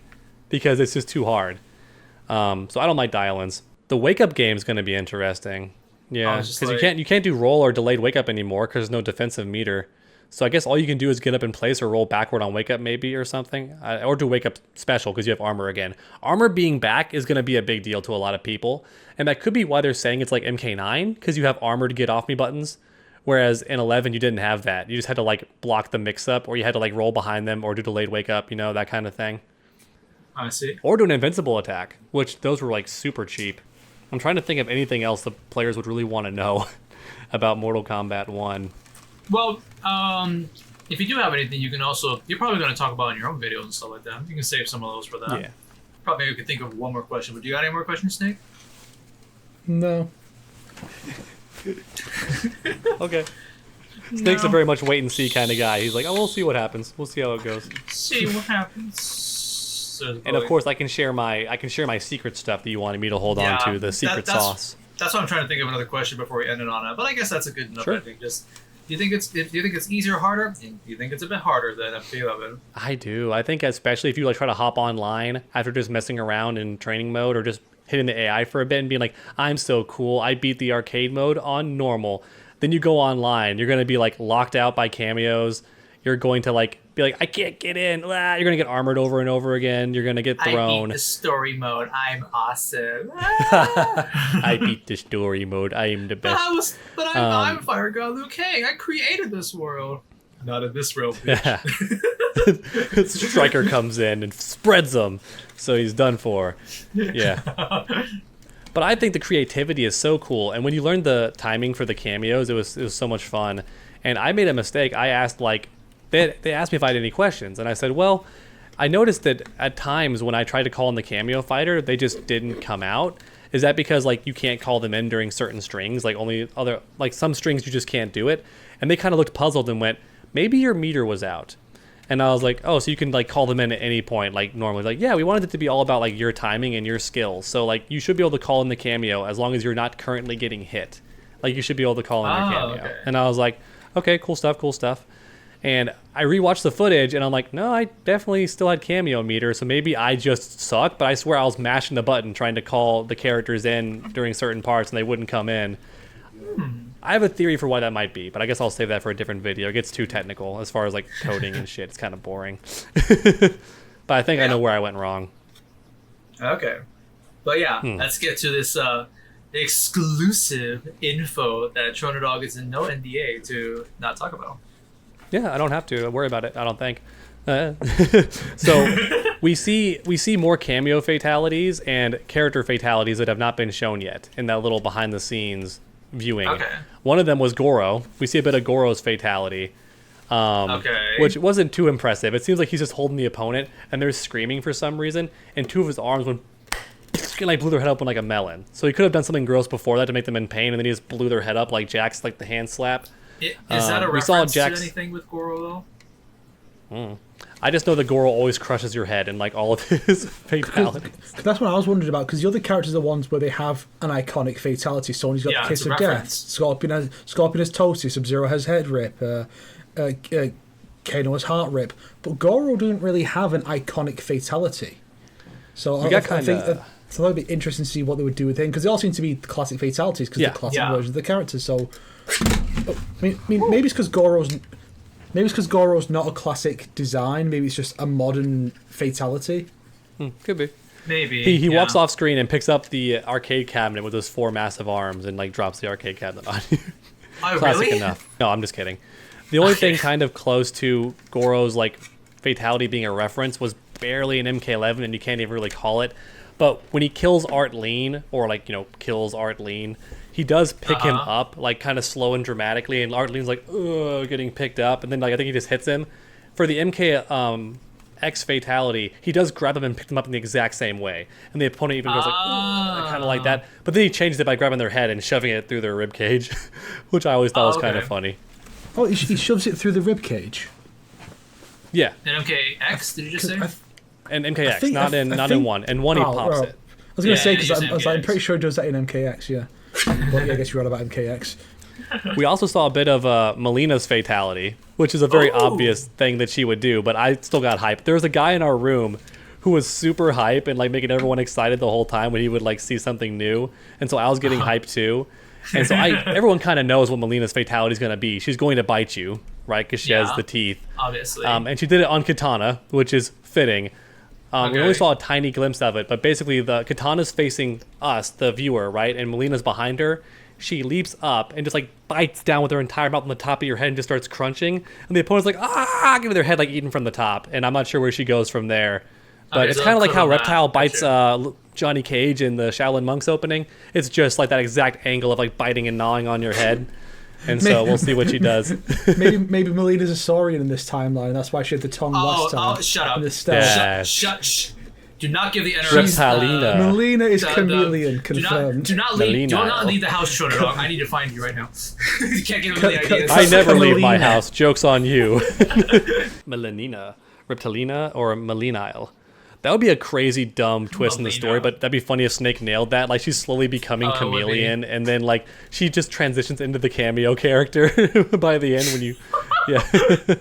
because it's just too hard. So I don't like dial-ins. The wake-up game is going to be interesting. Yeah, because you can't do roll or delayed wake-up anymore because there's no defensive meter. So I guess all you can do is get up in place or roll backward on wake-up maybe or something. Or do wake-up special because you have armor again. Armor being back is going to be a big deal to a lot of people. And that could be why they're saying it's like MK9 because you have armor to get off me buttons. Whereas in 11, you didn't have that. You just had to like block the mix-up or you had to like roll behind them or do delayed wake-up, you know, that kind of thing. I see. Or do an invincible attack, which those were like super cheap. I'm trying to think of anything else the players would really want to know about Mortal Kombat 1. Well, if you do have anything, you can also... You're probably going to talk about in your own videos and stuff like that. You can save some of those for that. Yeah. Probably you could think of one more question. But do you got any more questions, Snake? No. Okay. Snake's a very much wait and see kind of guy. He's like, oh, we'll see what happens. We'll see how it goes. See what happens. And of course, I can share my secret stuff that you wanted me to hold on to, the secret sauce. That's what I'm trying to think of another question before we end it on it. But I guess that's a good enough. Sure. ending. Just do you think it's easier or harder? Do you think it's a bit harder than MK11? I do. I think especially if you like try to hop online after just messing around in training mode or just hitting the AI for a bit and being like, I'm so cool, I beat the arcade mode on normal. Then you go online, you're going to be like locked out by cameos. You're going to like be like, I can't get in. You're going to get armored over and over again. You're going to get thrown. I beat the story mode. I'm awesome. I beat the story mode. I am the best. I'm Fire God Liu Kang. I created this world. Not in this world, bitch. Yeah. Stryker comes in and spreads them, so he's done for. Yeah. But I think the creativity is so cool, and when you learn the timing for the cameos, it was so much fun. And I made a mistake. I asked they asked me if I had any questions, and I said, well, I noticed that at times when I tried to call in the Kameo fighter, they just didn't come out. Is that because like you can't call them in during certain strings, like only other like some strings you just can't do it? And they kind of looked puzzled and went, maybe your meter was out. And I was like, oh, so you can like call them in at any point, like normally. Like, yeah, we wanted it to be all about like your timing and your skills. So like you should be able to call in the Kameo as long as you're not currently getting hit. Like you should be able to call in their Kameo. Okay. And I was like, okay, cool stuff. And I rewatched the footage and I'm like, no, I definitely still had Kameo meter. So maybe I just suck, but I swear I was mashing the button trying to call the characters in during certain parts and they wouldn't come in. I have a theory for why that might be, but I guess I'll save that for a different video. It gets too technical as far as like coding and shit. It's kind of boring. But I think I know where I went wrong. Okay. But yeah, let's get to this exclusive info that TrueUnderDawg is in no NDA to not talk about. Yeah, I don't have to worry about it, I don't think. So we see more cameo fatalities and character fatalities that have not been shown yet in that little behind the scenes viewing. Okay. One of them was Goro. We see a bit of Goro's fatality, which wasn't too impressive. It seems like he's just holding the opponent and they're screaming for some reason, and two of his arms went and like blew their head open like a melon. So he could have done something gross before that to make them in pain, and then he just blew their head up like Jack's, like the hand slap. Is that a reference to anything with Goro though? I just know that Goro always crushes your head in like all of his fatalities. That's what I was wondering about, because the other characters are ones where they have an iconic fatality. Someone's got the Kiss of Death, Scorpion has Toasty, Sub-Zero has Head Rip, Kano has Heart Rip, but Goro doesn't really have an iconic fatality. So I think that would be interesting to see what they would do with him, because they all seem to be classic fatalities because they're classic versions of the characters. So I mean, maybe it's because Goro's not a classic design. Maybe it's just a modern fatality. Could be. Maybe. He walks off screen and picks up the arcade cabinet with those four massive arms and like drops the arcade cabinet on you. Oh, Classic really? enough. No, I'm just kidding. The only thing kind of close to Goro's like fatality being a reference was barely an MK11, and you can't even really call it. But when he kills Art Lean, or like, kills Art Lean, he does pick him up like kind of slow and dramatically, and Arlene's like, ugh, getting picked up, and then like I think he just hits him. For the MK X fatality, he does grab him and pick them up in the exact same way, and the opponent even goes like, kind of like that. But then he changes it by grabbing their head and shoving it through their rib cage, which I always thought was kind of funny. Oh, he shoves it through the rib cage. Yeah. And MKX, did you just say? And MKX, not in one. And one he pops it. I was going to say, Yeah, because I'm pretty sure he does that in MKX, yeah. But yeah, I guess you're right about MKX. We also saw a bit of Melina's fatality, which is a very obvious thing that she would do, but I still got hyped. There was a guy in our room who was super hype and like making everyone excited the whole time when he would like see something new, and so I was getting hyped too. And so everyone kind of knows what Melina's fatality is going to be. She's going to bite you, right? Because she has the teeth. Obviously. And she did it on Katana, which is fitting. We only saw a tiny glimpse of it, but basically the Katana's facing us, the viewer, right? And Melina's behind her. She leaps up and just like bites down with her entire mouth on the top of your head and just starts crunching. And the opponent's like, giving their head like eaten from the top. And I'm not sure where she goes from there. But it's kind of like how Reptile bites Johnny Cage in the Shaolin Monks opening. It's just like that exact angle of like biting and gnawing on your head. And so we'll see what she does. maybe Melina's a Saurian in this timeline, and that's why she had the tongue last time. Oh, shut up. In this style. Shh. Do not give the interrupts. Melina is chameleon, confirmed. Do not leave the house, TrueUnderDawg. I need to find you right now. You can't give him the ideas. I never leave my house. Joke's on you. Melanina, Reptilina, or Melinile. That would be a crazy, dumb twist in the story, but that'd be funny if Snake nailed that. Like, she's slowly becoming chameleon, and then, like, she just transitions into the Kameo character by the end when you... Yeah.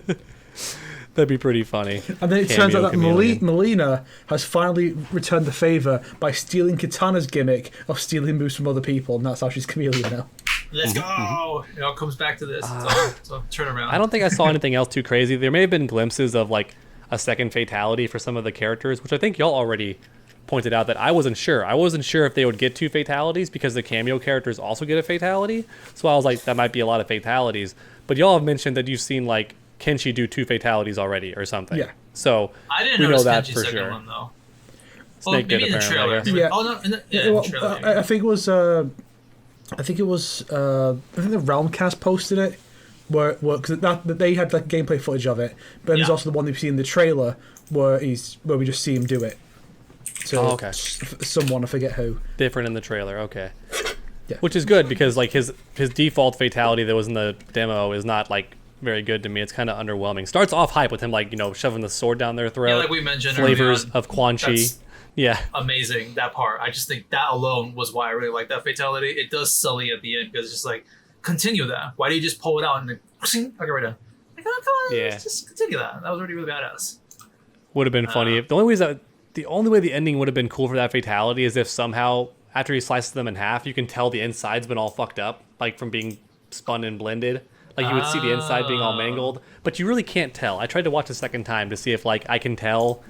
That'd be pretty funny. And then it turns out that Melina has finally returned the favor by stealing Katana's gimmick of stealing moves from other people, and that's how she's chameleon now. Let's go! It all comes back to this. So turn around. I don't think I saw anything else too crazy. There may have been glimpses of, like, a second fatality for some of the characters, which I think y'all already pointed out that I wasn't sure. I wasn't sure if they would get 2 fatalities because the Kameo characters also get a fatality. So I was like, that might be a lot of fatalities. But y'all have mentioned that you've seen like Kenshi do 2 fatalities already or something. Yeah. So I didn't we know that Kenshi's for second sure. one, though. Snake maybe did in the trailer. apparently. Yeah. Oh no, in the trailer. I think it was. I think the Realmcast posted it, where because they had like gameplay footage of it, but there's also the one we've seen in the trailer where we just see him do it. So someone, I forget who. Different in the trailer, okay. Yeah. Which is good because like his default fatality that was in the demo is not like very good to me. It's kind of underwhelming. Starts off hype with him like, you know, shoving the sword down their throat. Yeah, like we mentioned flavors early on, of Quan Chi. Yeah. Amazing, that part. I just think that alone was why I really like that fatality. It does sully at the end because it's just like, continue that. Why do you just pull it out and then okay, right down? Like, oh, come on, Yeah. just continue that. That was already really badass. Would have been funny. If the only way the ending would have been cool for that fatality is if somehow after he slices them in half, you can tell the inside's been all fucked up, like from being spun and blended. Like you would see the inside being all mangled, but you really can't tell. I tried to watch a second time to see if like I can tell,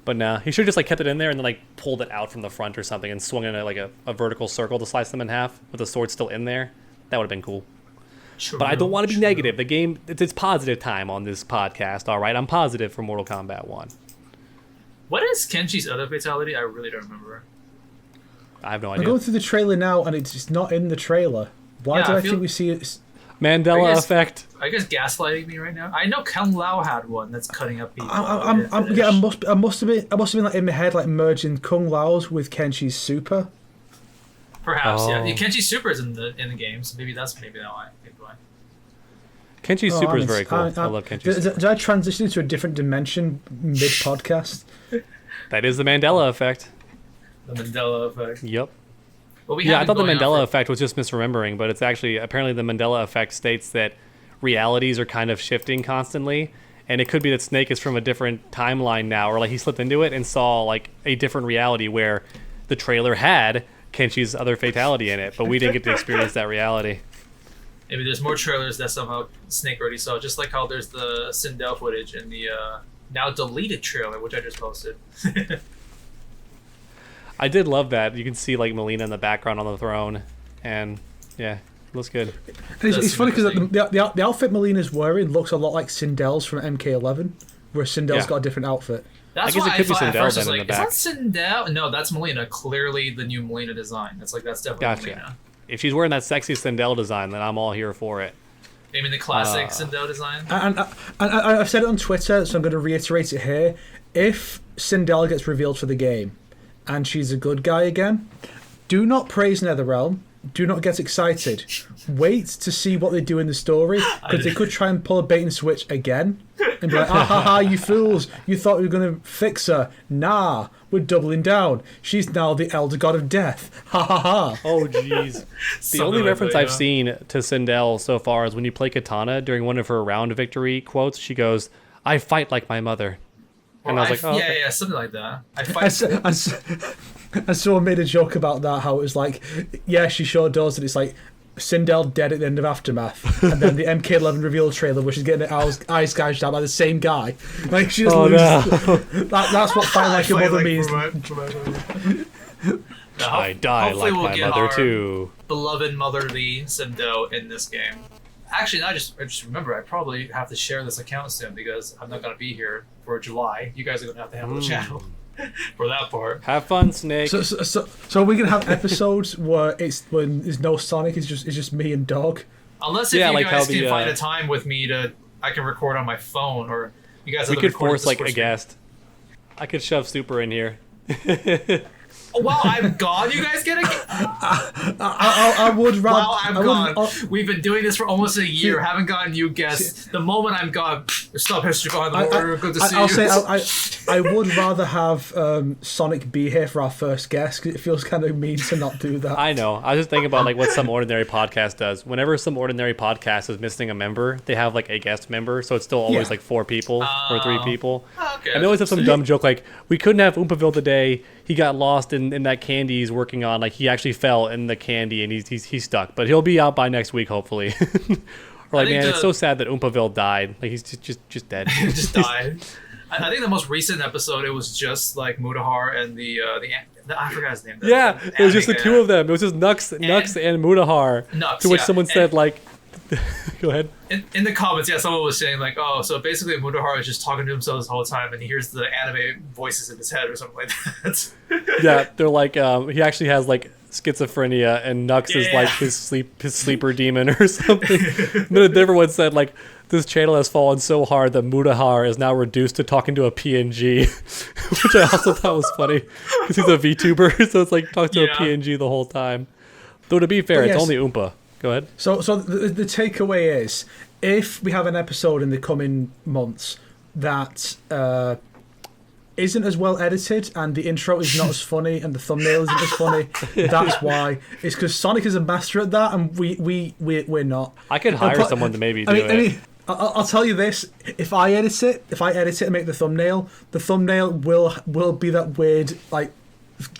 but nah. He should have just like kept it in there and then like pulled it out from the front or something and swung in a vertical circle to slice them in half with the sword still in there. That would have been cool. True, But I don't want to be negative. The game, it's positive time on this podcast. All right, I'm positive for Mortal Kombat 1. What is Kenshi's other fatality? I really don't remember. I have no I'm idea. going through the trailer now, and it's not in the trailer. Why Yeah, did I I feel- think we see it? Mandela effect. Are you guys gaslighting me right now? I know Kung Lao had one that's cutting up people. I must have been like in my head, like merging Kung Lao's with Kenshi's super. Perhaps, yeah. Oh. Kenshi Super is in the game, so maybe that why. Kenshi Super is very cool. I love Kenshi Super. Did I transition into a different dimension mid podcast? That is the Mandela effect. The Mandela effect. Yep. Well, Yeah, I thought the Mandela effect was just misremembering, but it's actually, apparently the Mandela effect states that realities are kind of shifting constantly, and it could be that Snake is from a different timeline now, or like he slipped into it and saw like a different reality where the trailer had Kenshi's other fatality in it, but we didn't get to experience that reality. Maybe there's more trailers that somehow Snake already saw, just like how there's the Sindel footage in the now deleted trailer, which I just posted. I did love that. You can see like Melina in the background on the throne, and yeah, looks good. And it's funny because the outfit Melina's wearing looks a lot like Sindel's from MK11, where Sindel's got a different outfit. That's I guess why it could be I thought at Sindel first I then was in like, the back. is that Sindel? No, that's Melina. Clearly the new Melina design. That's definitely Gotcha. Melina. if she's wearing that sexy Sindel design, then I'm all here for it. Maybe the classic Sindel design. And I've said it on Twitter, so I'm going to reiterate it here. If Sindel gets revealed for the game, and she's a good guy again, do not praise NetherRealm. Do not get excited. Wait to see what they do in the story, because they could try and pull a bait and switch again and be like, ah ha ha, you fools, you thought we were going to fix her. Nah, we're doubling down. She's now the elder god of death. Ha ha ha. Oh, jeez. The only reference I've seen to Sindel so far is when you play Katana during one of her round victory quotes, she goes, "I fight like my mother." And I was like, oh, yeah, okay. yeah, something like that. I fight. And someone made a joke about that, how it was like, yeah, she sure does, and it's like Sindel dead at the end of Aftermath, and then the MK11 reveal trailer where she's getting her eyes gouged out by the same guy. Like, she just loses. No. That's what fight like a mother means. I die like my mother too. Beloved motherly Sindel in this game. Actually, I just remember I probably have to share this account soon because I'm not gonna be here for July. You guys are gonna have to handle the channel for that part. Have fun, Snake. So we can have episodes where when there's no Sonic, it's just me and Dog. Unless if you guys can find a time with me I can record on my phone, or you guys. We could force like a guest. I could shove Super in here. While I'm gone, you guys get a. I would rather. While I'm gone, we've been doing this for almost a year. Haven't gotten new guests. The moment I'm gone, stop history behind the border. Good to see you. I would rather have Sonic be here for our first guest, because it feels kind of mean to not do that. I know. I was just thinking about like what Some Ordinary Podcast does. Whenever Some Ordinary Podcast is missing a member, they have like a guest member, so it's still always like 4 people or 3 people. Okay. And they always have some dumb joke like, we couldn't have Oompaville today. He got lost in that candy he's working on. Like, he actually fell in the candy and he's stuck. But he'll be out by next week, hopefully. Or like, man, it's so sad that Oompaville died. Like, he's just dead. Just died. I think the most recent episode, it was just like Mutahar and the I forgot his name. Yeah, it was just the 2 of them. It was just Nux and Mutahar. Nux, to which someone said like, go ahead. In the comments, someone was saying like, oh, so basically Mutahar is just talking to himself this whole time, and he hears the anime voices in his head or something like that. Yeah, they're like, he actually has like schizophrenia, and Nux is like his sleeper demon or something. And then a different one said like, this channel has fallen so hard that Mutahar is now reduced to talking to a PNG, which I also thought was funny because he's a VTuber, so it's like talk to a PNG the whole time. Though to be fair, it's only Oompa. Go ahead. So the takeaway is, if we have an episode in the coming months that isn't as well edited and the intro is not as funny and the thumbnail isn't as funny, that's why. It's because Sonic is a master at that and we're not. I could hire someone to maybe do it. I mean, I'll tell you this: if I edit it and make the thumbnail will be that weird like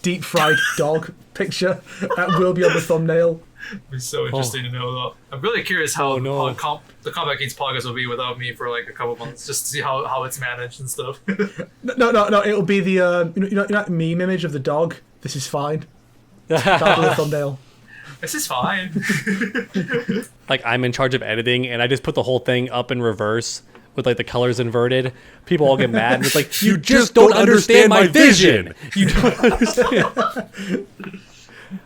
deep fried dog picture that will be on the thumbnail. It'd be so interesting to know that. I'm really curious how the Combat Games podcast will be without me for like a couple months, just to see how it's managed and stuff. No. It'll be the you know that meme image of the dog. This is fine. That'll be the thumbnail. This is fine. Like, I'm in charge of editing, and I just put the whole thing up in reverse with like the colors inverted. People all get mad, and it's like, you just don't understand my vision. You don't understand.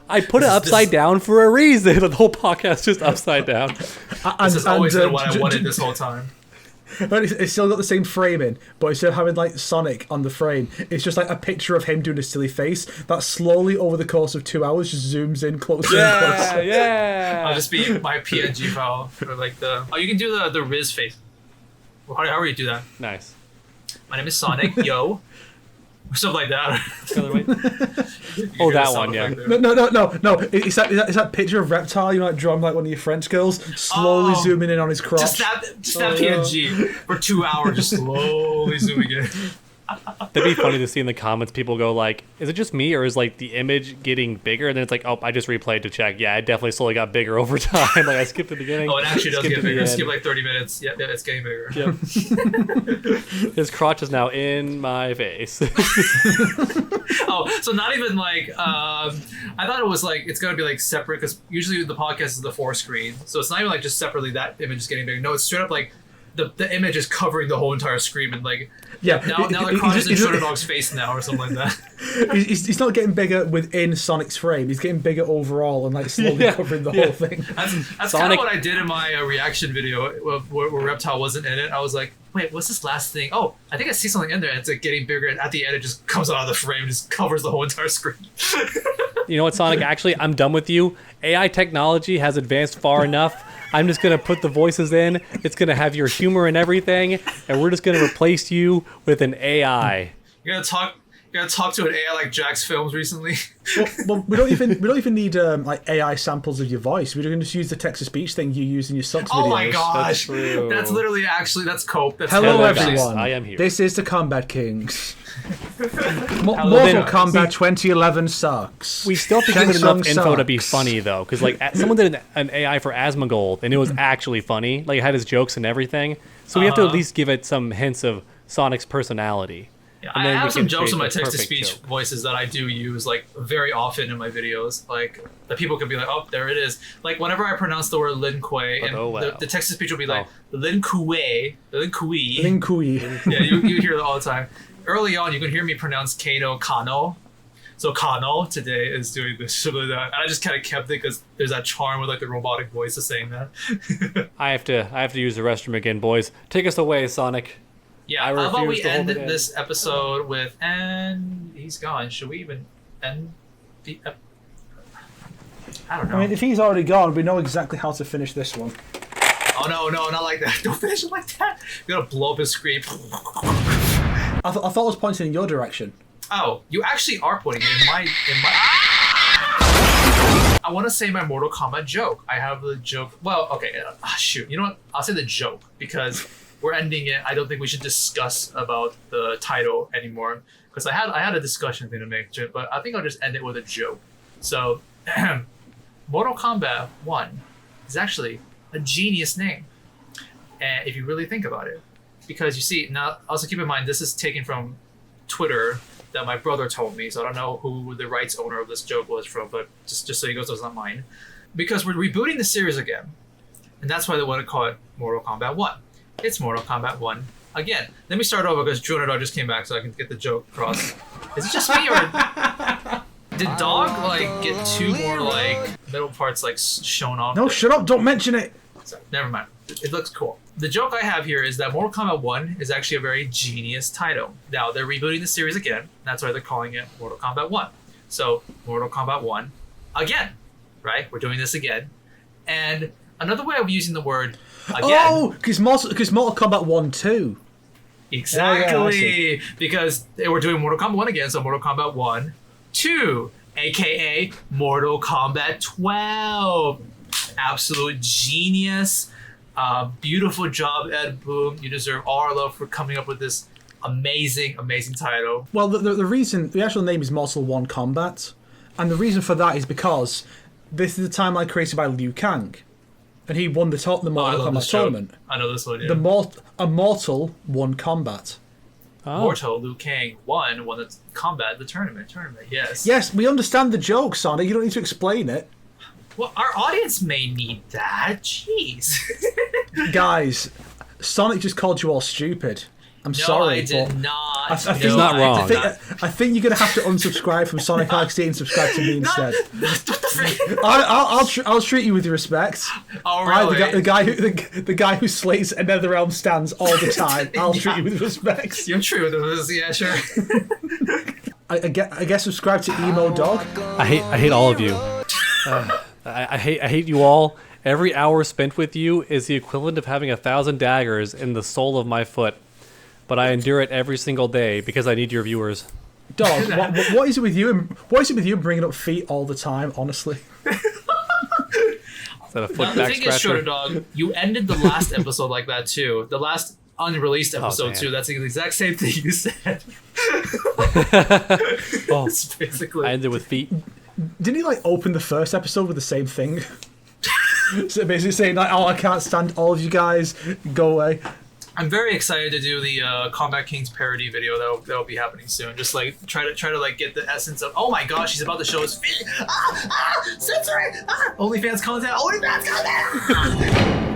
I put it upside down for a reason. The whole podcast just upside down. This has always been what I wanted this whole time. But it's still got the same framing, but instead of having like Sonic on the frame, it's just like a picture of him doing a silly face that slowly over the course of 2 hours just zooms in closer and closer. Yeah. I'll just be my PNG file for like you can do the Riz face. How do you do that? Nice. My name is Sonic, yo. Or something like that. Oh, that one, yeah. No. It's that picture of Reptile, you know, like drawn like one of your French girls, slowly zooming in on his crotch. Just that PNG for 2 hours, just slowly zooming in. That'd be funny to see in the comments. People go like, "Is it just me, or is like the image getting bigger?" And then it's like, "Oh, I just replayed to check. Yeah, it definitely slowly got bigger over time. Like I skipped the beginning. Oh, it actually does get bigger. Skip like 30 minutes. Yeah, it's getting bigger. Yep. His crotch is now in my face. Oh, so not even like I thought it was like it's gonna be like separate, because usually the podcast is the 4 screen, so it's not even like just separately that image is getting bigger. No, it's straight up like the image is covering the whole entire screen, and like Yeah, now the crotch is in TrueUnderDawg's face now or something like that. he's not getting bigger within Sonic's frame. He's getting bigger overall and like slowly covering the whole thing. That's kind of what I did in my reaction video where Reptile wasn't in it. I was like, wait, what's this last thing? Oh, I think I see something in there. And it's like getting bigger, and at the end, it just comes out of the frame and just covers the whole entire screen. You know what, Sonic? Actually, I'm done with you. AI technology has advanced far enough. I'm just gonna put the voices in. It's gonna have your humor and everything, and we're just gonna replace you with an AI. You're gonna talk to an AI like Jack's films recently. Well, we don't even need like AI samples of your voice. We're going to just use the text to speech thing you use in your Sucks videos. Oh my gosh, That's true. that's literally that's cope. That's Hello, Hello, guys. everyone. I am here. This is the Combat Kings. Mortal then- Kombat 2011 sucks. We still have to Shang give it enough Tsung info to be sucks. funny, though, because like someone did an AI for Asmongold, and it was actually funny. Like it had his jokes and everything. So we have to at least give it some hints of Sonic's personality. Yeah, And I then we have some can jokes in create my the text-to-speech perfect joke. voices that I do use like very often in my videos. Like that people could be like, "Oh, there it is." Like whenever I pronounce the word Lin Kuei, and Oh, wow. the text-to-speech will be like Lin Kuei, Lin Kui. Lin Kui. Yeah, you hear that all the time. Early on, you can hear me pronounce Kano. So Kano today is doing this shit like that, and I just kind of kept it because there's that charm with like the robotic voice of saying that. I have to use the restroom again, boys. Take us away, Sonic. Yeah, I how about refuse we to hold end it in. this episode with, and he's gone. Should we even end the? I don't know. I mean, if he's already gone, we know exactly how to finish this one. Oh no, not like that! Don't finish it like that. You're gonna blow up his screen. I thought I was pointing in your direction. Oh, you actually are pointing in my. I want to say my Mortal Kombat joke. I have the joke. Well, okay, shoot. You know what? I'll say the joke because we're ending it. I don't think we should discuss about the title anymore because I had a discussion thing to make, but I think I'll just end it with a joke. So, Mortal Kombat 1 is actually a genius name, and if you really think about it, because you see now. Also keep in mind this is taken from Twitter that my brother told me, so I don't know who the rights owner of this joke was from, but just so you know, it's not mine. Because we're rebooting the series again, and that's why they want to call it Mortal Kombat 1. It's Mortal Kombat 1 again. Let me start over because TrueUnderDawg just came back so I can get the joke across. Is it just me or did Dog like get two more like middle parts like shown off? No, shut up! Don't mention it. So, never mind. It looks cool. The joke I have here is that Mortal Kombat 1 is actually a very genius title. Now, they're rebooting the series again. That's why they're calling it Mortal Kombat 1. So, Mortal Kombat 1 again, right? We're doing this again. And another way of using the word again. Oh, because Mortal Kombat 1 2. Exactly. Yeah, because they were doing Mortal Kombat 1 again, so Mortal Kombat 1, 2, aka Mortal Kombat 12. Absolute genius. Beautiful job, Ed Boon. You deserve all our love for coming up with this amazing title. Well, the actual name is Mortal 1 Kombat, and the reason for that is because this is the timeline created by Liu Kang, and he won the Mortal Kombat tournament. I know this one. Yeah. Mortal 1 Kombat. Oh. Mortal Liu Kang won the combat, the tournament. Yes. Yes, we understand the joke, Sonic. You don't need to explain it. Well, our audience may need that. Jeez. Guys, Sonic just called you all stupid. I'm sorry. I did but not. I think- He's not wrong. I think you're going to have to unsubscribe from SonicHaXD and subscribe to me instead. What the frick? I'll treat you with respect. Oh, really? The guy who slays Another Realm stands all the time. I'll treat you with respect. You're true. Yeah, sure. I guess subscribe to Emo Dog. I hate all of you. I hate you all. Every hour spent with you is the equivalent of having 1,000 daggers in the sole of my foot. But I endure it every single day because I need your viewers. Dog, what is it with you? What is it with you bringing up feet all the time? Honestly. Is that a foot Now, the back thing is, scratcher? TrueUnderDawg, you ended the last episode like that too. The last unreleased episode damn. too. That's the exact same thing you said. Oh, It's basically. I ended with feet. Didn't he like open the first episode with the same thing? So basically saying like, "Oh, I can't stand all of you guys. Go away." I'm very excited to do the Combat Kings parody video that'll be happening soon. Just like try to like get the essence of, oh my gosh, he's about to show his feet. Censoring. OnlyFans content. OnlyFans content.